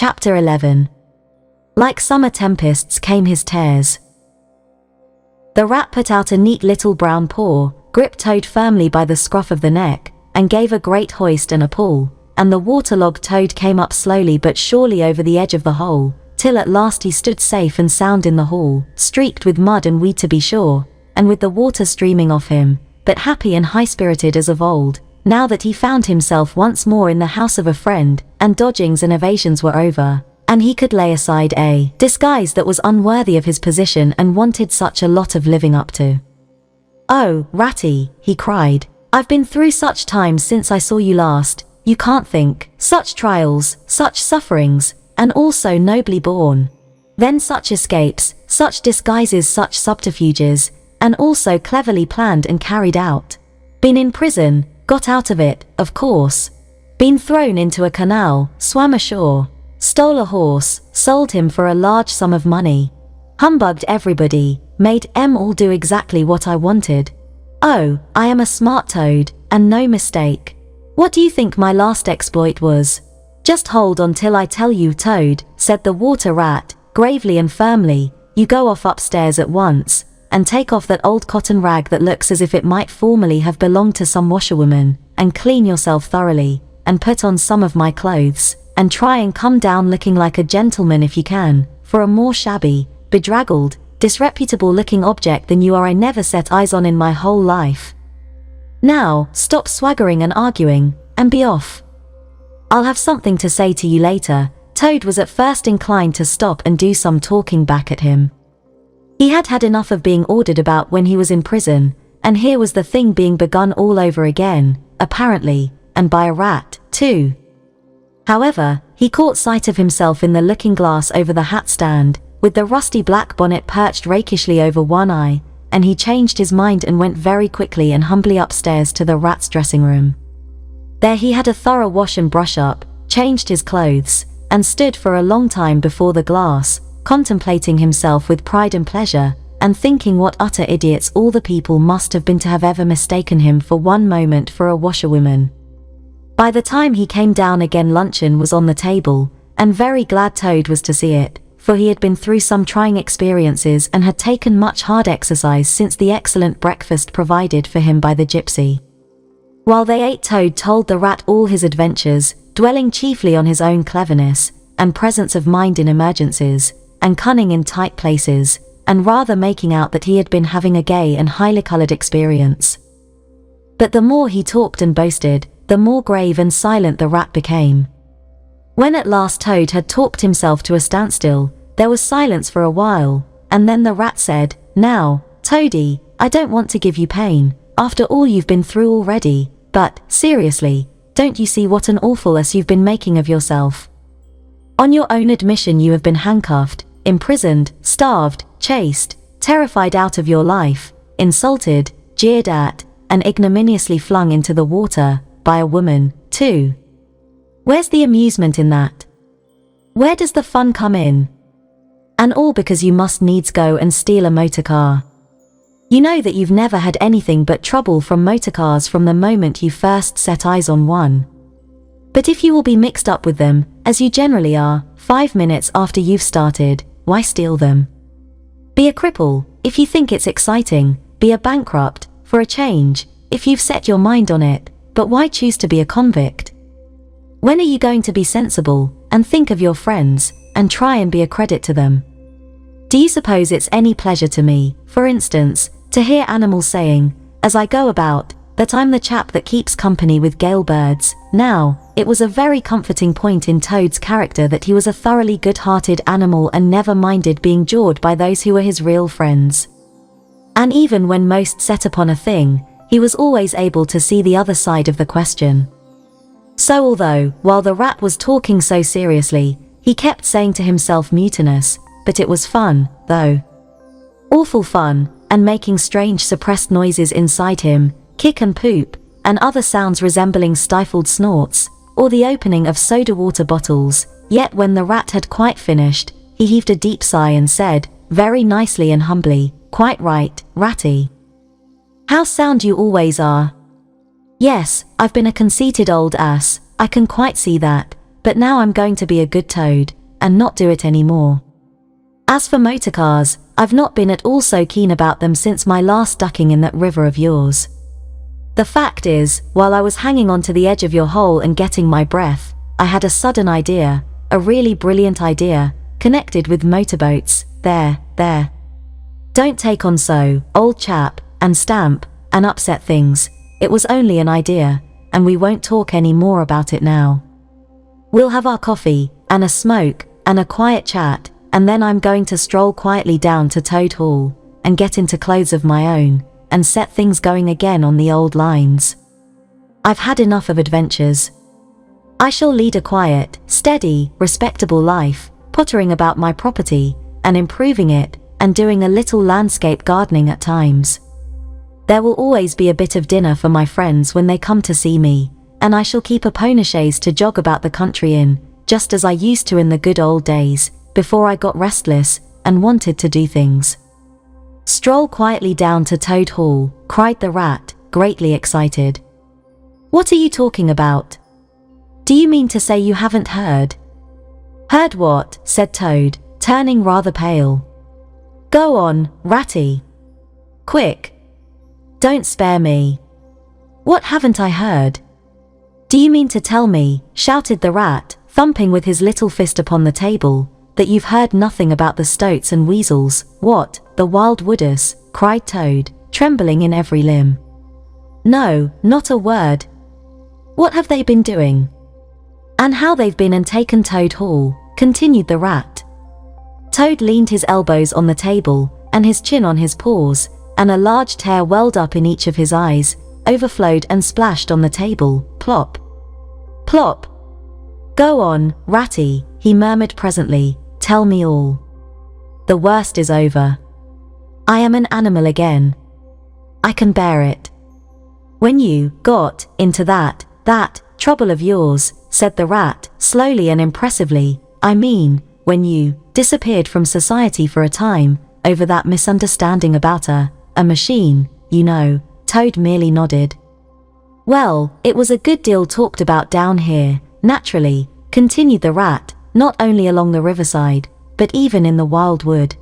Chapter 11. Like summer tempests came his tears. The rat put out a neat little brown paw, gripped Toad firmly by the scruff of the neck, and gave a great hoist and a pull, and the waterlogged Toad came up slowly but surely over the edge of the hole, till at last he stood safe and sound in the hall, streaked with mud and weed to be sure, and with the water streaming off him, but happy and high-spirited as of old, now that he found himself once more in the house of a friend, and dodgings and evasions were over, and he could lay aside a disguise that was unworthy of his position and wanted such a lot of living up to. "Oh, Ratty," he cried, "I've been through such times since I saw you last, you can't think, such trials, such sufferings, and all so nobly borne. Then such escapes, such disguises, such subterfuges, and all so cleverly planned and carried out. Been in prison, got out of it, of course. Been thrown into a canal, swam ashore, stole a horse, sold him for a large sum of money, humbugged everybody, made 'em all do exactly what I wanted. Oh, I am a smart Toad, and no mistake. What do you think my last exploit was?" "Just hold on till I tell you, Toad," said the water rat, gravely and firmly. "You go off upstairs at once, and take off that old cotton rag that looks as if it might formerly have belonged to some washerwoman, and clean yourself thoroughly, and put on some of my clothes, and try and come down looking like a gentleman if you can, for a more shabby, bedraggled, disreputable-looking object than you are I never set eyes on in my whole life. Now, stop swaggering and arguing, and be off. I'll have something to say to you later." Toad was at first inclined to stop and do some talking back at him. He had had enough of being ordered about when he was in prison, and here was the thing being begun all over again, apparently, and by a rat, too. However, he caught sight of himself in the looking-glass over the hat-stand, with the rusty black bonnet perched rakishly over one eye, and he changed his mind and went very quickly and humbly upstairs to the rat's dressing-room. There he had a thorough wash and brush-up, changed his clothes, and stood for a long time before the glass, contemplating himself with pride and pleasure, and thinking what utter idiots all the people must have been to have ever mistaken him for one moment for a washerwoman. By the time he came down again, luncheon was on the table, and very glad Toad was to see it, for he had been through some trying experiences and had taken much hard exercise since the excellent breakfast provided for him by the gypsy. While they ate, Toad told the rat all his adventures, dwelling chiefly on his own cleverness, and presence of mind in emergencies, and cunning in tight places, and rather making out that he had been having a gay and highly coloured experience. But the more he talked and boasted, the more grave and silent the rat became. When at last Toad had talked himself to a standstill, there was silence for a while, and then the rat said, "Now, Toady, I don't want to give you pain, after all you've been through already, but, seriously, don't you see what an awful ass you've been making of yourself? On your own admission you have been handcuffed, imprisoned, starved, chased, terrified out of your life, insulted, jeered at, and ignominiously flung into the water, by a woman, too. Where's the amusement in that? Where does the fun come in? And all because you must needs go and steal a motor car. You know that you've never had anything but trouble from motor cars from the moment you first set eyes on one. But if you will be mixed up with them, as you generally are, 5 minutes after you've started, why steal them? Be a cripple, if you think it's exciting, be a bankrupt, for a change, if you've set your mind on it, but why choose to be a convict? When are you going to be sensible, and think of your friends, and try and be a credit to them? Do you suppose it's any pleasure to me, for instance, to hear animals saying, as I go about, that I'm the chap that keeps company with gale birds? Now, it was a very comforting point in Toad's character that he was a thoroughly good-hearted animal and never minded being jawed by those who were his real friends. And even when most set upon a thing, he was always able to see the other side of the question. So although, while the rat was talking so seriously, he kept saying to himself mutinous, but it was fun, though. Awful fun, and making strange suppressed noises inside him, kick and poop, and other sounds resembling stifled snorts, or the opening of soda water bottles. Yet when the rat had quite finished, he heaved a deep sigh and said, very nicely and humbly, "Quite right, Ratty. How sound you always are. Yes, I've been a conceited old ass, I can quite see that, but now I'm going to be a good toad, and not do it anymore. As for motorcars, I've not been at all so keen about them since my last ducking in that river of yours. The fact is, while I was hanging onto the edge of your hole and getting my breath, I had a sudden idea, a really brilliant idea, connected with motorboats. There. Don't take on so, old chap, and stamp, and upset things. It was only an idea, and we won't talk any more about it now. We'll have our coffee, and a smoke, and a quiet chat, and then I'm going to stroll quietly down to Toad Hall, and get into clothes of my own, and set things going again on the old lines. I've had enough of adventures. I shall lead a quiet, steady, respectable life, pottering about my property, and improving it, and doing a little landscape gardening at times. There will always be a bit of dinner for my friends when they come to see me, and I shall keep a pony chaise to jog about the country in, just as I used to in the good old days, before I got restless, and wanted to do things. Stroll quietly down to Toad Hall, cried the rat, greatly excited. What are you talking about? Do you mean to say you haven't heard? Heard what? Said Toad, turning rather pale. Go on, Ratty. Quick. Don't spare me. What haven't I heard? Do you mean to tell me, shouted the rat, thumping with his little fist upon the table, that you've heard nothing about the stoats and weasels? What, the wild wooders? Cried Toad, trembling in every limb. No, not a word. What have they been doing? And how they've been and taken Toad Hall, continued the rat. Toad leaned his elbows on the table, and his chin on his paws, and a large tear welled up in each of his eyes, overflowed and splashed on the table. Plop. Plop. Go on, Ratty, he murmured presently, tell me all. The worst is over. I am an animal again. I can bear it. When you got into that trouble of yours, said the rat, slowly and impressively, I mean, when you disappeared from society for a time, over that misunderstanding about a machine, you know. Toad merely nodded. Well, it was a good deal talked about down here, naturally, continued the rat, not only along the riverside, but even in the wild wood.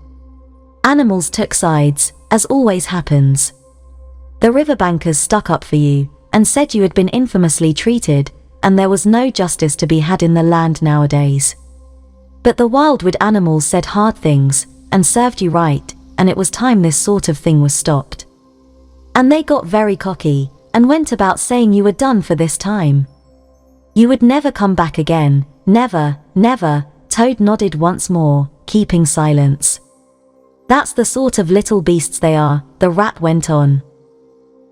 Animals took sides, as always happens. The riverbankers stuck up for you, and said you had been infamously treated, and there was no justice to be had in the land nowadays. But the wildwood animals said hard things, and served you right, and it was time this sort of thing was stopped. And they got very cocky, and went about saying you were done for this time. You would never come back again, never, never. Toad nodded once more, keeping silence. That's the sort of little beasts they are, the rat went on.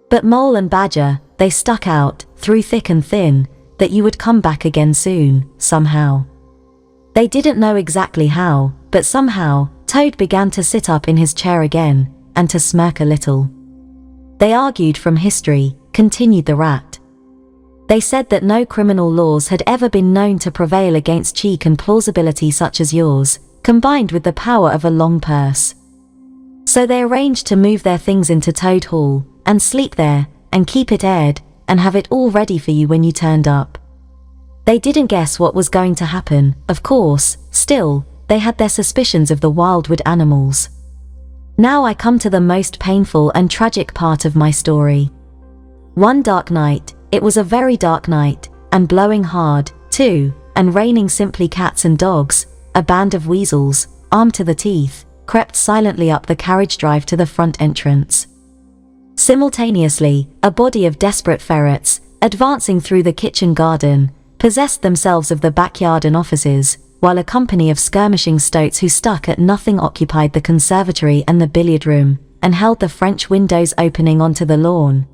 But Mole and Badger, they stuck out, through thick and thin, that you would come back again soon, somehow. They didn't know exactly how, but somehow. Toad began to sit up in his chair again, and to smirk a little. They argued from history, continued the rat. They said that no criminal laws had ever been known to prevail against cheek and plausibility such as yours, combined with the power of a long purse. So they arranged to move their things into Toad Hall, and sleep there, and keep it aired, and have it all ready for you when you turned up. They didn't guess what was going to happen, of course. Still, they had their suspicions of the wildwood animals. Now I come to the most painful and tragic part of my story. One dark night, it was a very dark night, and blowing hard, too, and raining simply cats and dogs, a band of weasels, armed to the teeth, crept silently up the carriage drive to the front entrance. Simultaneously, a body of desperate ferrets, advancing through the kitchen garden, possessed themselves of the backyard and offices, while a company of skirmishing stoats who stuck at nothing occupied the conservatory and the billiard room, and held the French windows opening onto the lawn.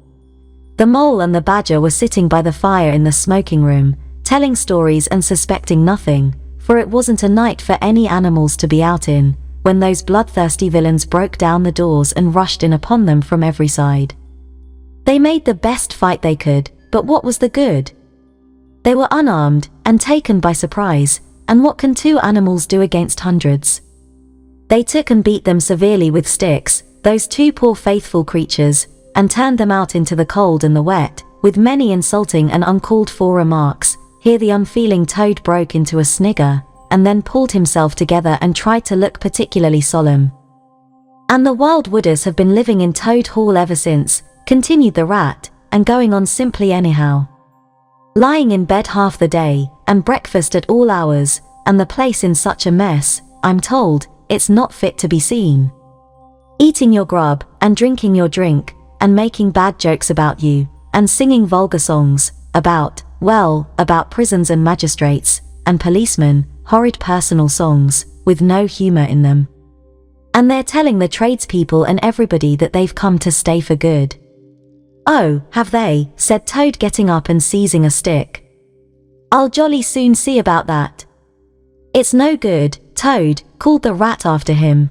The Mole and the Badger were sitting by the fire in the smoking room, telling stories and suspecting nothing, for it wasn't a night for any animals to be out in, when those bloodthirsty villains broke down the doors and rushed in upon them from every side. They made the best fight they could, but what was the good? They were unarmed, and taken by surprise, and what can two animals do against hundreds? They took and beat them severely with sticks, those two poor faithful creatures, and turned them out into the cold and the wet, with many insulting and uncalled for remarks, Here the unfeeling Toad broke into a snigger, and then pulled himself together and tried to look particularly solemn. "And the Wild Wooders have been living in Toad Hall ever since," continued the Rat, "and going on simply anyhow. Lying in bed half the day, and breakfast at all hours, and the place in such a mess, I'm told, it's not fit to be seen. Eating your grub, and drinking your drink, and making bad jokes about you, and singing vulgar songs, about prisons and magistrates, and policemen, horrid personal songs, with no humour in them. And they're telling the tradespeople and everybody that they've come to stay for good." "Oh, have they?" said Toad, getting up and seizing a stick. "I'll jolly soon see about that." "It's no good, Toad," called the Rat after him.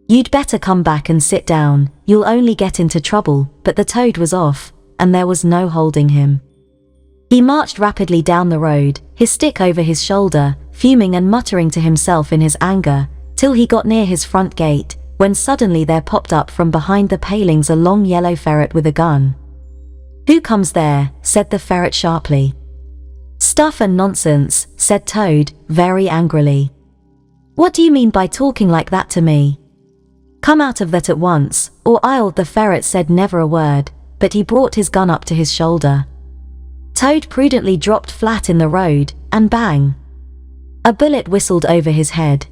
"You'd better come back and sit down, you'll only get into trouble." But the Toad was off, and there was no holding him. He marched rapidly down the road, his stick over his shoulder, fuming and muttering to himself in his anger, till he got near his front gate, when suddenly there popped up from behind the palings a long yellow ferret with a gun. "Who comes there?" said the ferret sharply. "Stuff and nonsense," said Toad, very angrily. "What do you mean by talking like that to me? Come out of that at once, or I'll—" The ferret said never a word, but he brought his gun up to his shoulder. Toad prudently dropped flat in the road, and bang! A bullet whistled over his head.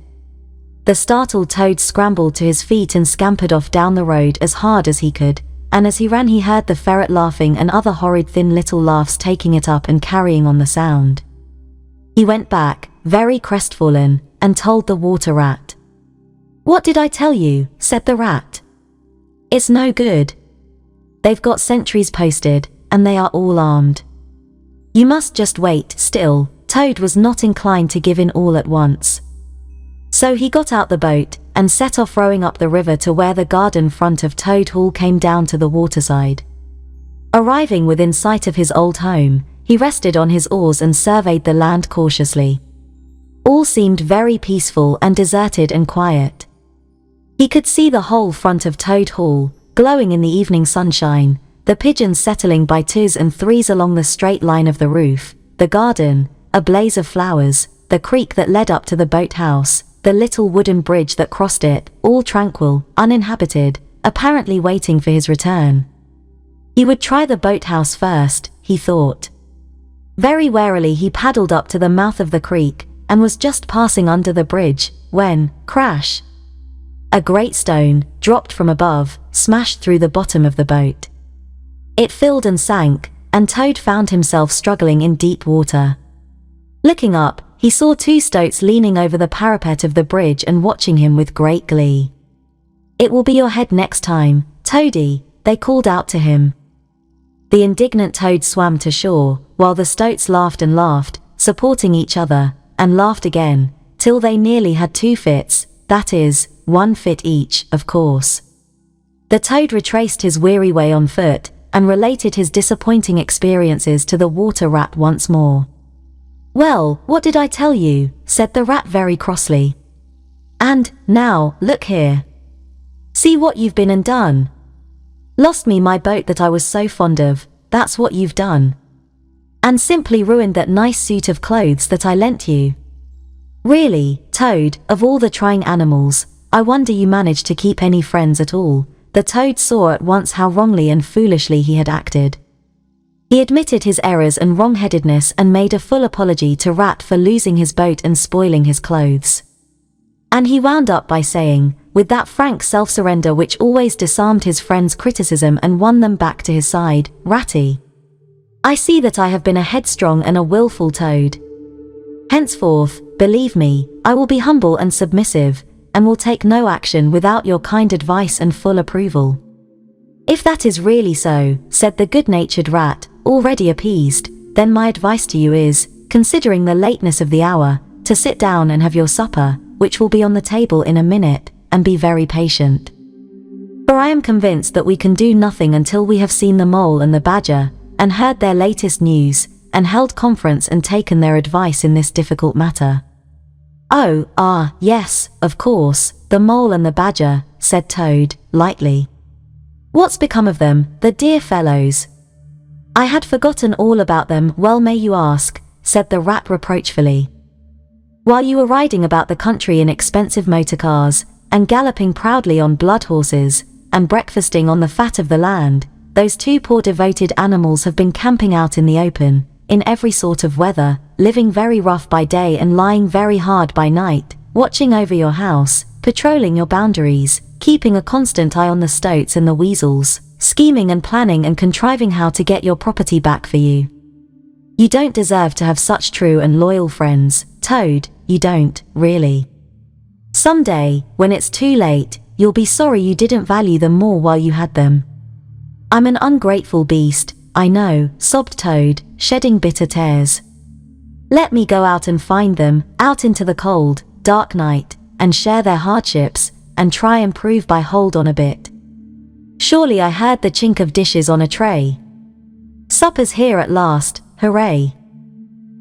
The startled Toad scrambled to his feet and scampered off down the road as hard as he could, and as he ran he heard the ferret laughing and other horrid thin little laughs, taking it up and carrying on the sound. He went back, very crestfallen, and told the Water Rat. "What did I tell you?" said the Rat. "It's no good. They've got sentries posted, and they are all armed. You must just wait." Still, Toad was not inclined to give in all at once. So he got out the boat, and set off rowing up the river to where the garden front of Toad Hall came down to the waterside. Arriving within sight of his old home, he rested on his oars and surveyed the land cautiously. All seemed very peaceful and deserted and quiet. He could see the whole front of Toad Hall, glowing in the evening sunshine, the pigeons settling by twos and threes along the straight line of the roof, the garden, a blaze of flowers, the creek that led up to the boathouse, the little wooden bridge that crossed it, all tranquil, uninhabited, apparently waiting for his return. He would try the boathouse first, he thought. Very warily he paddled up to the mouth of the creek, and was just passing under the bridge, when, crash! A great stone, dropped from above, smashed through the bottom of the boat. It filled and sank, and Toad found himself struggling in deep water. Looking up, he saw two stoats leaning over the parapet of the bridge and watching him with great glee. "It will be your head next time, Toady," they called out to him. The indignant Toad swam to shore, while the stoats laughed and laughed, supporting each other, and laughed again, till they nearly had two fits, that is, one fit each, of course. The Toad retraced his weary way on foot, and related his disappointing experiences to the Water Rat once more. "Well, what did I tell you?" said the Rat very crossly. "And, now, look here. See what you've been and done. Lost me my boat that I was so fond of, that's what you've done. And simply ruined that nice suit of clothes that I lent you. Really, Toad, of all the trying animals, I wonder you managed to keep any friends at all." The Toad saw at once how wrongly and foolishly he had acted. He admitted his errors and wrong-headedness and made a full apology to Rat for losing his boat and spoiling his clothes. And he wound up by saying, with that frank self-surrender which always disarmed his friends' criticism and won them back to his side, "Ratty, I see that I have been a headstrong and a willful Toad. Henceforth, believe me, I will be humble and submissive, and will take no action without your kind advice and full approval." "If that is really so," said the good-natured Rat, already appeased, "then my advice to you is, considering the lateness of the hour, to sit down and have your supper, which will be on the table in a minute, and be very patient. For I am convinced that we can do nothing until we have seen the Mole and the Badger, and heard their latest news, and held conference and taken their advice in this difficult matter." "Oh, yes, of course, the Mole and the Badger," said Toad, lightly. "What's become of them, the dear fellows? I had forgotten all about them." "Well, may you ask, said the rat reproachfully. While you were riding about the country in expensive motor cars, and galloping proudly on blood horses, and breakfasting on the fat of the land, those two poor devoted animals have been camping out in the open, in every sort of weather, living very rough by day and lying very hard by night, watching over your house, patrolling your boundaries, keeping a constant eye on the stoats and the weasels, scheming and planning and contriving how to get your property back for you. You don't deserve to have such true and loyal friends, Toad, you don't, really. Someday, when it's too late, you'll be sorry you didn't value them more while you had them. I'm an ungrateful beast, I know, sobbed Toad, shedding bitter tears. Let me go out and find them, out into the cold, dark night, and share their hardships, and try and prove by hold on a bit. Surely I heard the chink of dishes on a tray. Supper's here at last, hooray.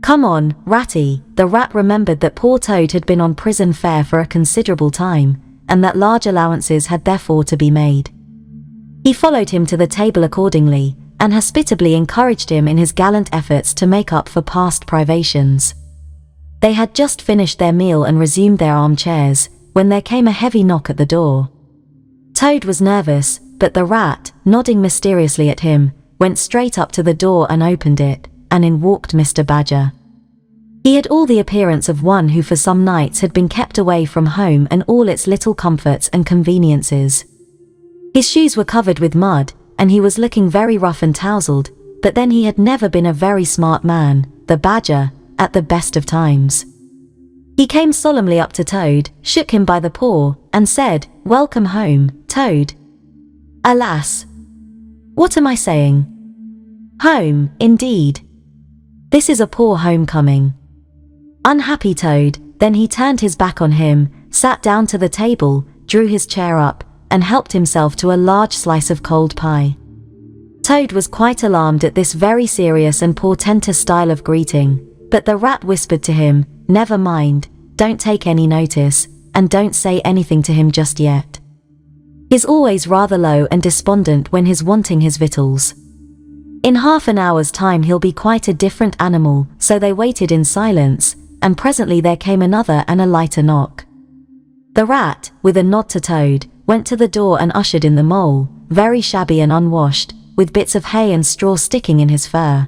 Come on, Ratty. The rat remembered that poor Toad had been on prison fare for a considerable time, and that large allowances had therefore to be made. He followed him to the table accordingly, and hospitably encouraged him in his gallant efforts to make up for past privations. They had just finished their meal and resumed their armchairs, when there came a heavy knock at the door. Toad was nervous, but the rat, nodding mysteriously at him, went straight up to the door and opened it, and in walked Mr. Badger. He had all the appearance of one who for some nights had been kept away from home and all its little comforts and conveniences. His shoes were covered with mud, and he was looking very rough and tousled, but then he had never been a very smart man, the Badger, at the best of times. He came solemnly up to Toad, shook him by the paw, and said, "Welcome home, Toad." Alas! What am I saying? Home, indeed. This is a poor homecoming. Unhappy Toad, then he turned his back on him, sat down to the table, drew his chair up, and helped himself to a large slice of cold pie. Toad was quite alarmed at this very serious and portentous style of greeting, but the rat whispered to him, "Never mind, don't take any notice, and don't say anything to him just yet. He's always rather low and despondent when he's wanting his victuals. In half an hour's time he'll be quite a different animal." So they waited in silence, and presently there came another and a lighter knock. The rat, with a nod to Toad, went to the door and ushered in the mole, very shabby and unwashed, with bits of hay and straw sticking in his fur.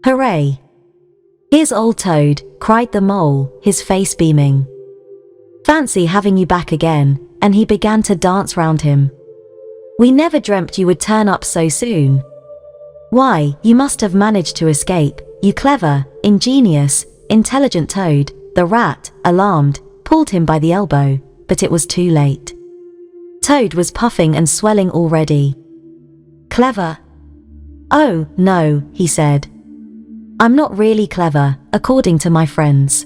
"Hooray! Here's old Toad," cried the mole, his face beaming. "Fancy having you back again," and he began to dance round him. "We never dreamt you would turn up so soon. Why, you must have managed to escape, you clever, ingenious, intelligent Toad." The rat, alarmed, pulled him by the elbow, but it was too late. Toad was puffing and swelling already. "Clever? Oh, no," he said. "I'm not really clever, according to my friends.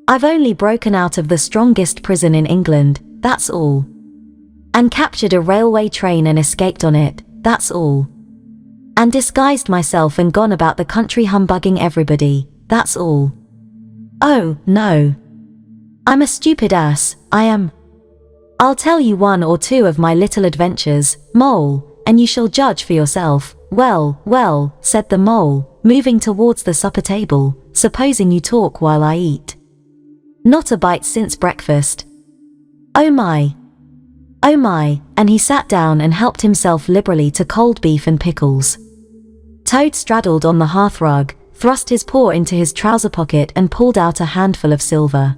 I've only broken out of the strongest prison in England, that's all. And captured a railway train and escaped on it, that's all. And disguised myself and gone about the country humbugging everybody, that's all. Oh, no. I'm a stupid ass, I am. I'll tell you one or two of my little adventures, Mole, and you shall judge for yourself." "Well, well," said the mole, moving towards the supper table, "supposing you talk while I eat. Not a bite since breakfast. Oh my, and he sat down and helped himself liberally to cold beef and pickles. Toad straddled on the hearthrug, thrust his paw into his trouser pocket and pulled out a handful of silver.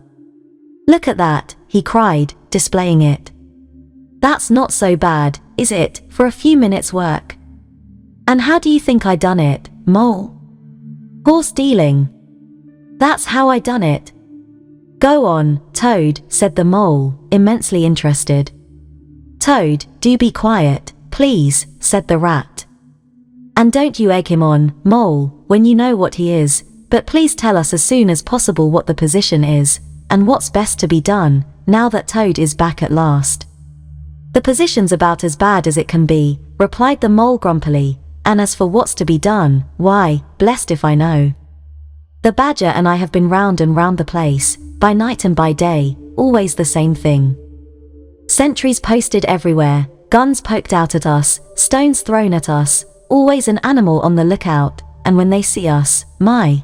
"Look at that," he cried, displaying it. "That's not so bad, is it, for a few minutes' work? And how do you think I done it, Mole? Horse dealing. That's how I done it." "Go on, Toad," said the mole, immensely interested. "Toad, do be quiet, please," said the rat. "And don't you egg him on, Mole, when you know what he is, but please tell us as soon as possible what the position is, and what's best to be done, now that Toad is back at last." "The position's about as bad as it can be," replied the mole grumpily, "and as for what's to be done, why, blessed if I know. The Badger and I have been round and round the place, by night and by day, always the same thing. Sentries posted everywhere, guns poked out at us, stones thrown at us, always an animal on the lookout, and when they see us, my!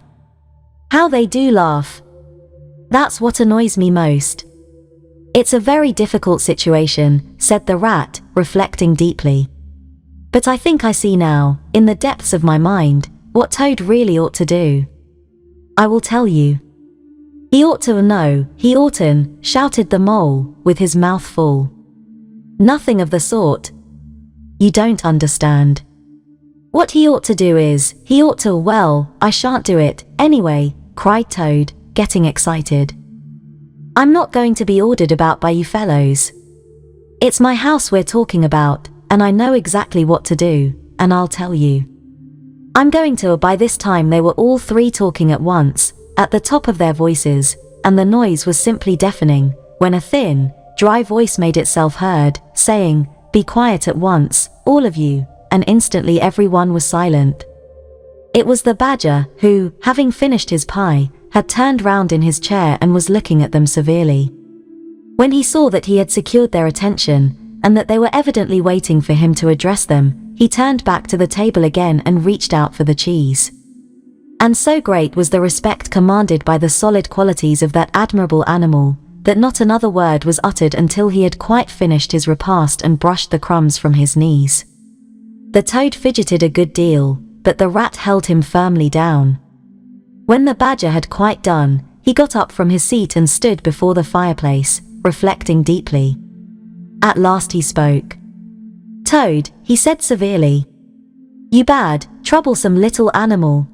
How they do laugh. That's what annoys me most. It's a very difficult situation, said the rat, reflecting deeply. But I think I see now, in the depths of my mind, what Toad really ought to do. I will tell you. He ought to know, he oughtn't, shouted the mole, with his mouth full. Nothing of the sort. You don't understand. What he ought to do is, he ought to, well, I shan't do it, anyway, cried Toad, getting excited. I'm not going to be ordered about by you fellows. It's my house we're talking about, and I know exactly what to do, and I'll tell you. I'm going to. By this time they were all three talking at once, at the top of their voices, and the noise was simply deafening, when a thin, dry voice made itself heard, saying, "Be quiet at once, all of you," and instantly everyone was silent. It was the badger, who, having finished his pie, had turned round in his chair and was looking at them severely. When he saw that he had secured their attention, and that they were evidently waiting for him to address them, he turned back to the table again and reached out for the cheese. And so great was the respect commanded by the solid qualities of that admirable animal, that not another word was uttered until he had quite finished his repast and brushed the crumbs from his knees. The Toad fidgeted a good deal, but the rat held him firmly down. When the badger had quite done, he got up from his seat and stood before the fireplace, reflecting deeply. At last he spoke. "Toad," he said severely. "You bad, troublesome little animal.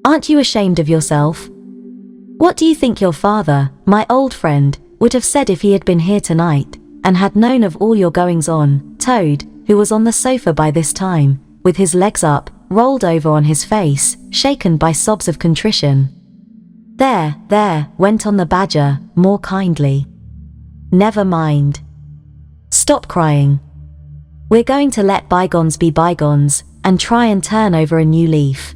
Aren't you ashamed of yourself? What do you think your father, my old friend, would have said if he had been here tonight, and had known of all your goings-on?" Toad, who was on the sofa by this time, with his legs up, rolled over on his face, shaken by sobs of contrition. There, went on the badger, more kindly. Never mind. Stop crying. We're going to let bygones be bygones, and try and turn over a new leaf.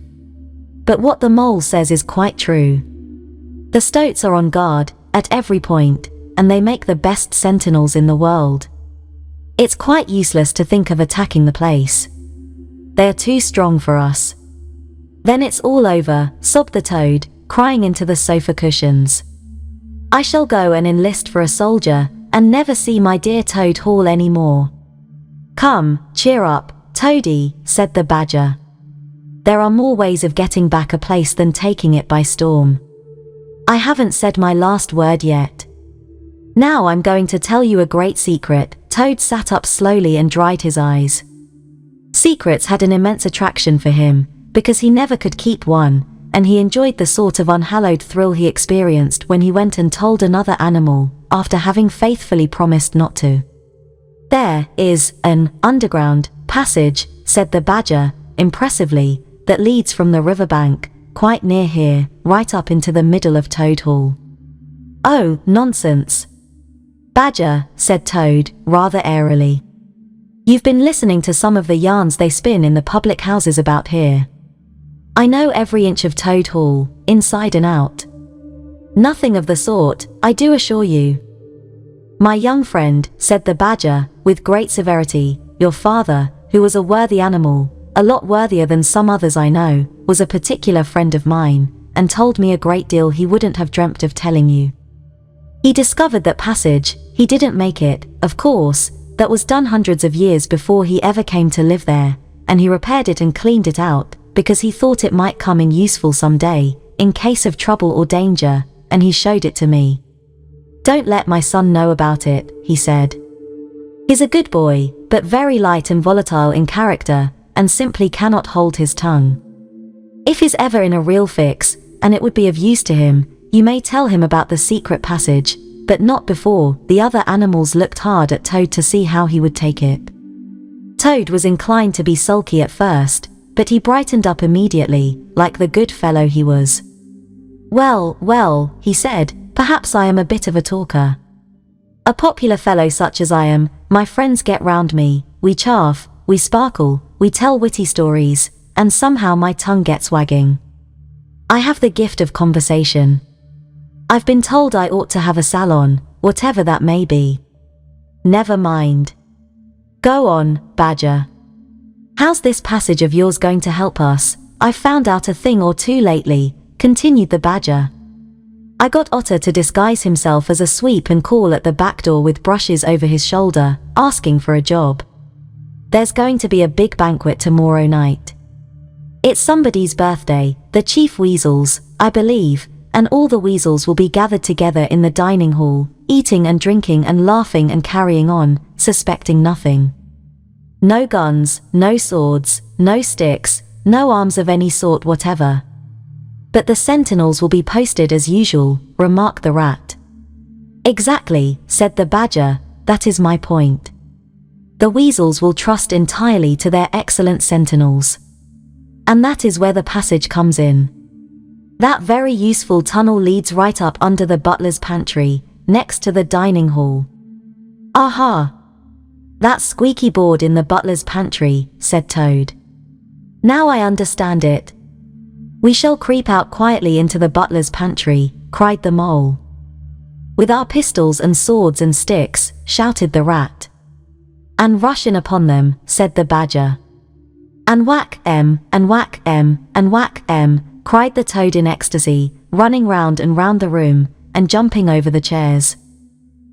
But what the mole says is quite true. The stoats are on guard, at every point, and they make the best sentinels in the world. It's quite useless to think of attacking the place. They are too strong for us. Then it's all over, sobbed the Toad, crying into the sofa cushions. I shall go and enlist for a soldier, and never see my dear Toad Hall any more. Come, cheer up, Toady, said the badger. There are more ways of getting back a place than taking it by storm. I haven't said my last word yet. Now I'm going to tell you a great secret. Toad sat up slowly and dried his eyes. Secrets had an immense attraction for him, because he never could keep one, and he enjoyed the sort of unhallowed thrill he experienced when he went and told another animal, after having faithfully promised not to. There is an underground passage, said the badger, impressively, that leads from the riverbank, quite near here, right up into the middle of Toad Hall. Oh, nonsense. Badger, said Toad, rather airily. You've been listening to some of the yarns they spin in the public houses about here. I know every inch of Toad Hall, inside and out. Nothing of the sort, I do assure you. My young friend, said the badger, with great severity, your father, who was a worthy animal, a lot worthier than some others I know, was a particular friend of mine, and told me a great deal he wouldn't have dreamt of telling you. He discovered that passage, he didn't make it, of course, that was done hundreds of years before he ever came to live there, and he repaired it and cleaned it out, because he thought it might come in useful some day, in case of trouble or danger, and he showed it to me. Don't let my son know about it, he said. He's a good boy, but very light and volatile in character, and simply cannot hold his tongue. If he's ever in a real fix, and it would be of use to him, you may tell him about the secret passage, but not before. The other animals looked hard at Toad to see how he would take it. Toad was inclined to be sulky at first, but he brightened up immediately, like the good fellow he was. Well, he said, perhaps I am a bit of a talker. A popular fellow such as I am, my friends get round me, we chaff, we sparkle, we tell witty stories, and somehow my tongue gets wagging. I have the gift of conversation. I've been told I ought to have a salon, whatever that may be. Never mind. Go on, badger. How's this passage of yours going to help us? I've found out a thing or two lately, continued the badger. I got Otter to disguise himself as a sweep and call at the back door with brushes over his shoulder, asking for a job. There's going to be a big banquet tomorrow night. It's somebody's birthday, the chief weasel's, I believe, and all the weasels will be gathered together in the dining hall, eating and drinking and laughing and carrying on, suspecting nothing. No guns, no swords, no sticks, no arms of any sort whatever. But the sentinels will be posted as usual, remarked the rat. Exactly, said the badger, that is my point. The weasels will trust entirely to their excellent sentinels. And that is where the passage comes in. That very useful tunnel leads right up under the butler's pantry, next to the dining hall. Aha! That squeaky board in the butler's pantry, said Toad. Now I understand it. We shall creep out quietly into the butler's pantry, cried the mole. With our pistols and swords and sticks, shouted the rat. And rush in upon them, said the badger. And whack em, and whack em, and whack em, cried the toad in ecstasy, running round and round the room, and jumping over the chairs.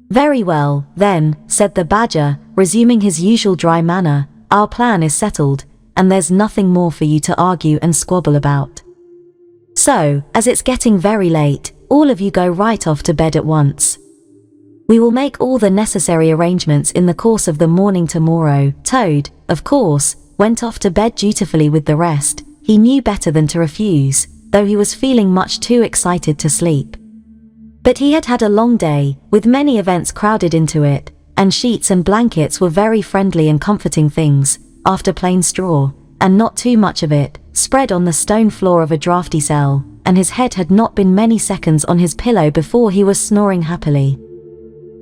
Very well, then, said the badger, resuming his usual dry manner, our plan is settled, and there's nothing more for you to argue and squabble about. So, as it's getting very late, all of you go right off to bed at once. We will make all the necessary arrangements in the course of the morning tomorrow. Toad, of course, went off to bed dutifully with the rest. He knew better than to refuse, though he was feeling much too excited to sleep. But he had had a long day, with many events crowded into it, and sheets and blankets were very friendly and comforting things, after plain straw, and not too much of it, spread on the stone floor of a draughty cell, and his head had not been many seconds on his pillow before he was snoring happily.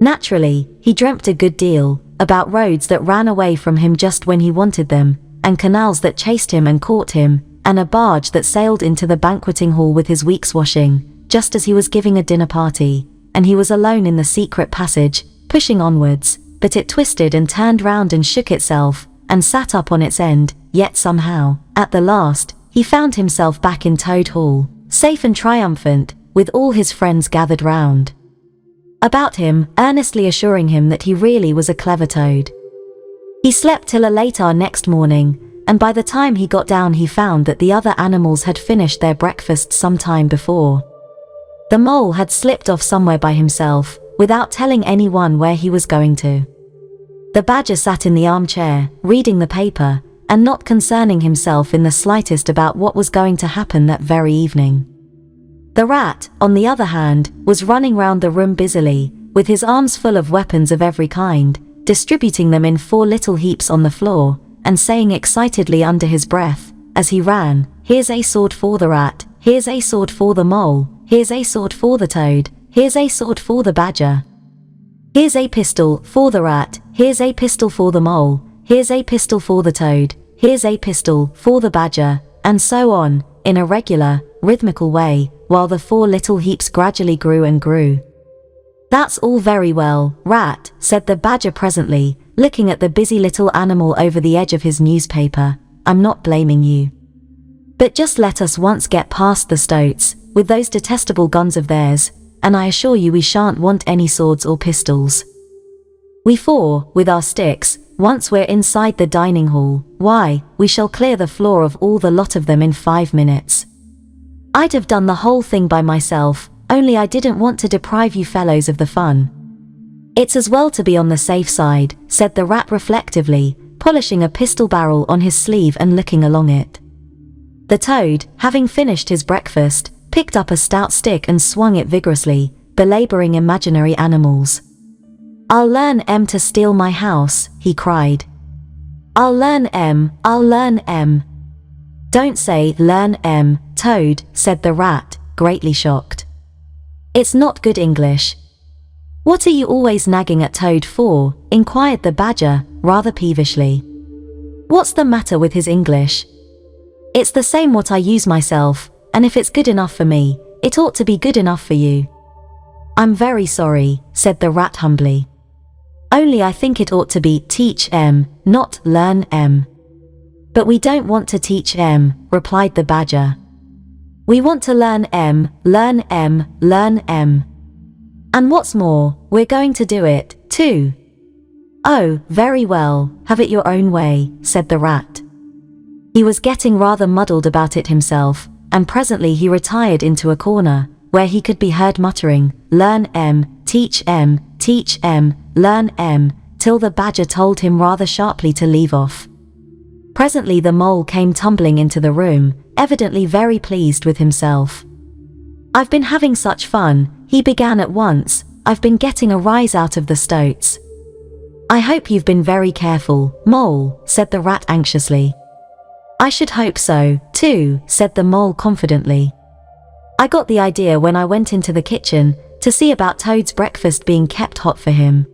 Naturally, he dreamt a good deal, about roads that ran away from him just when he wanted them, and canals that chased him and caught him, and a barge that sailed into the banqueting hall with his week's washing, just as he was giving a dinner party, and he was alone in the secret passage, pushing onwards, but it twisted and turned round and shook itself, and sat up on its end, yet somehow, at the last, he found himself back in Toad Hall, safe and triumphant, with all his friends gathered round about him, earnestly assuring him that he really was a clever toad. He slept till a late hour next morning, and by the time he got down he found that the other animals had finished their breakfast some time before. The mole had slipped off somewhere by himself, without telling anyone where he was going to. The badger sat in the armchair, reading the paper, and not concerning himself in the slightest about what was going to happen that very evening. The rat, on the other hand, was running round the room busily, with his arms full of weapons of every kind, distributing them in 4 little heaps on the floor, and saying excitedly under his breath, as he ran, "Here's a sword for the rat, here's a sword for the mole, here's a sword for the toad, here's a sword for the badger. Here's a pistol for the rat, here's a pistol for the mole, here's a pistol for the toad, here's a pistol for the badger," and so on, in a regular, rhythmical way, while the 4 little heaps gradually grew and grew. "That's all very well, rat," said the badger presently, looking at the busy little animal over the edge of his newspaper. "I'm not blaming you. But just let us once get past the stoats, with those detestable guns of theirs, and I assure you we shan't want any swords or pistols. We 4, with our sticks, once we're inside the dining hall, why, we shall clear the floor of all the lot of them in 5 minutes. I'd have done the whole thing by myself, only I didn't want to deprive you fellows of the fun. It's as well to be on the safe side," said the rat reflectively, polishing a pistol barrel on his sleeve and looking along it. The toad, having finished his breakfast, picked up a stout stick and swung it vigorously, belaboring imaginary animals. "I'll learn em to steal my house," he cried. "I'll learn em, I'll learn em." "Don't say learn em, Toad," said the rat, greatly shocked. "It's not good English." "What are you always nagging at Toad for?" inquired the badger, rather peevishly. "What's the matter with his English? It's the same what I use myself, and if it's good enough for me, it ought to be good enough for you." "I'm very sorry," said the rat humbly. "Only I think it ought to be teach em, not learn em." "But we don't want to teach em," replied the badger. We want to learn learn learn And what's more, we're going to do it, too. Oh, very well, have it your own way, said the rat. He was getting rather muddled about it himself, and presently he retired into a corner, where he could be heard muttering, learn teach learn till the badger told him rather sharply to leave off. Presently the mole came tumbling into the room, evidently very pleased with himself. I've been having such fun, he began at once, I've been getting a rise out of the stoats. I hope you've been very careful, Mole, said the rat anxiously. I should hope so, too, said the mole confidently. I got the idea when I went into the kitchen to see about Toad's breakfast being kept hot for him.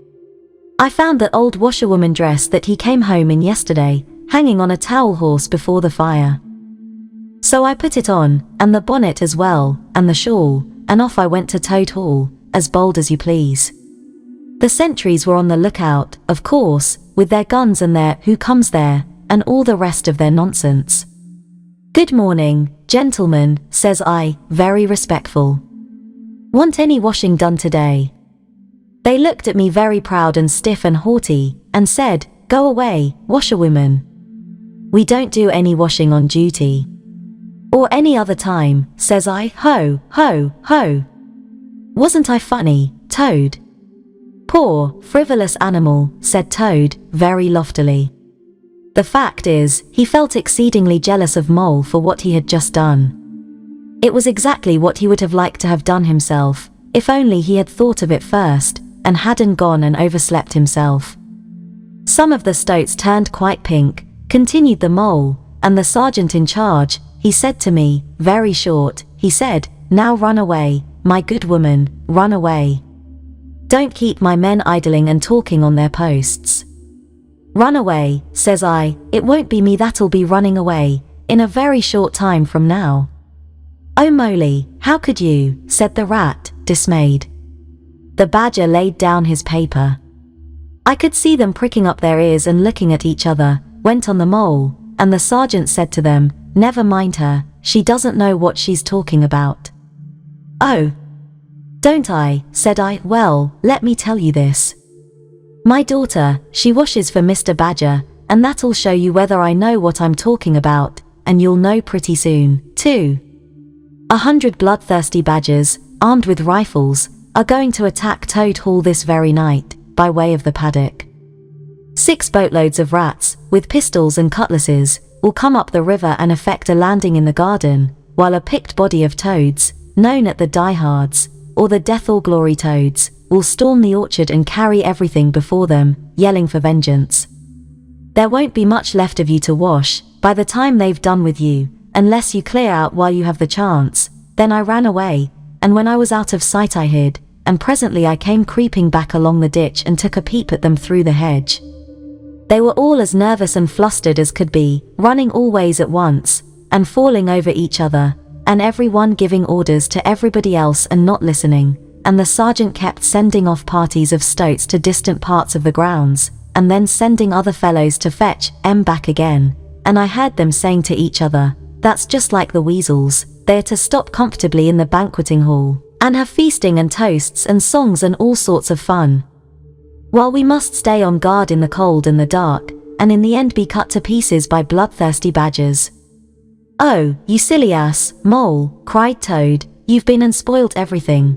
I found that old washerwoman dress that he came home in yesterday, hanging on a towel horse before the fire. So I put it on, and the bonnet as well, and the shawl, and off I went to Toad Hall, as bold as you please. The sentries were on the lookout, of course, with their guns and their "who comes there?" and all the rest of their nonsense. Good morning, gentlemen, says I, very respectful. Want any washing done today? They looked at me very proud and stiff and haughty, and said, go away, washerwomen. We don't do any washing on duty. Or any other time, says I, ho, ho, ho. Wasn't I funny, Toad? Poor, frivolous animal, said Toad, very loftily. The fact is, he felt exceedingly jealous of Mole for what he had just done. It was exactly what he would have liked to have done himself, if only he had thought of it first, and hadn't gone and overslept himself. Some of the stoats turned quite pink, continued the Mole, and the sergeant in charge, he said to me, very short, he said, now run away, my good woman, run away. Don't keep my men idling and talking on their posts. Run away, says I, it won't be me that'll be running away, in a very short time from now. Oh Moley, how could you, said the rat, dismayed. The badger laid down his paper. I could see them pricking up their ears and looking at each other, went on the Mole, and the sergeant said to them, never mind her, she doesn't know what she's talking about. Oh, don't I, said I, well, let me tell you this. My daughter, she washes for Mr. Badger, and that'll show you whether I know what I'm talking about, and you'll know pretty soon, too. 100 bloodthirsty badgers, armed with rifles, are going to attack Toad Hall this very night, by way of the paddock. 6 boatloads of rats, with pistols and cutlasses, will come up the river and effect a landing in the garden, while a picked body of toads, known at the diehards, or the death or glory toads, will storm the orchard and carry everything before them, yelling for vengeance. There won't be much left of you to wash, by the time they've done with you, unless you clear out while you have the chance. Then I ran away, and when I was out of sight I hid, and presently I came creeping back along the ditch and took a peep at them through the hedge. They were all as nervous and flustered as could be, running all ways at once, and falling over each other, and every one giving orders to everybody else and not listening, and the sergeant kept sending off parties of stoats to distant parts of the grounds, and then sending other fellows to fetch back again, and I heard them saying to each other, that's just like the weasels, they're to stop comfortably in the banqueting hall, and have feasting and toasts and songs and all sorts of fun, while we must stay on guard in the cold and the dark, and in the end be cut to pieces by bloodthirsty badgers. Oh, you silly ass, Mole, cried Toad, you've been and spoilt everything.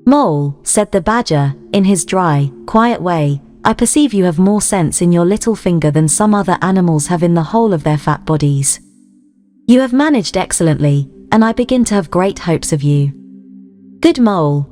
Mole, said the badger, in his dry, quiet way, I perceive you have more sense in your little finger than some other animals have in the whole of their fat bodies. You have managed excellently, and I begin to have great hopes of you. Good Mole.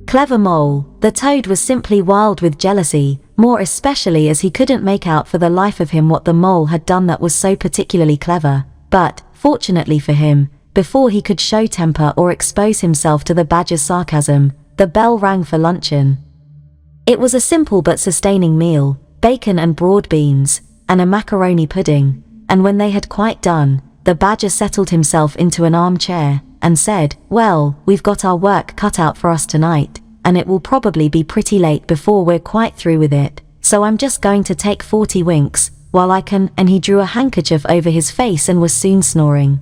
Clever Mole. The Toad was simply wild with jealousy, more especially as he couldn't make out for the life of him what the Mole had done that was so particularly clever, but, fortunately for him, before he could show temper or expose himself to the badger's sarcasm, the bell rang for luncheon. It was a simple but sustaining meal, bacon and broad beans, and a macaroni pudding, and when they had quite done, the badger settled himself into an armchair, and said, well, we've got our work cut out for us tonight, and it will probably be pretty late before we're quite through with it, so I'm just going to take 40 winks, while I can, and he drew a handkerchief over his face and was soon snoring.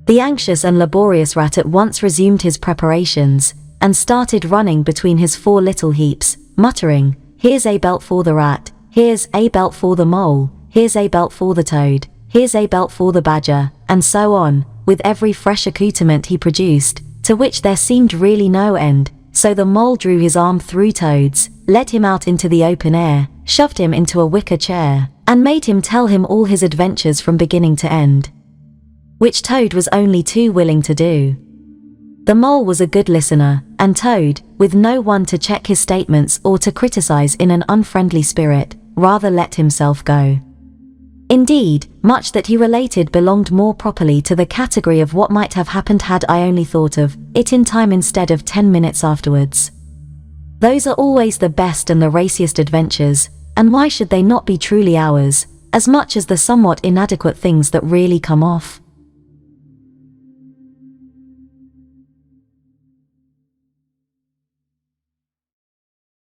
The anxious and laborious rat at once resumed his preparations, and started running between his 4 little heaps, muttering, "Here's a belt for the rat, here's a belt for the mole, here's a belt for the toad, here's a belt for the badger," and so on, with every fresh accoutrement he produced, to which there seemed really no end. So the mole drew his arm through Toad's, led him out into the open air, shoved him into a wicker chair, and made him tell him all his adventures from beginning to end, which Toad was only too willing to do. The mole was a good listener, and Toad, with no one to check his statements or to criticize in an unfriendly spirit, rather let himself go. Indeed, much that he related belonged more properly to the category of what might have happened had I only thought of it in time instead of 10 minutes afterwards. Those are always the best and the raciest adventures, and why should they not be truly ours, as much as the somewhat inadequate things that really come off?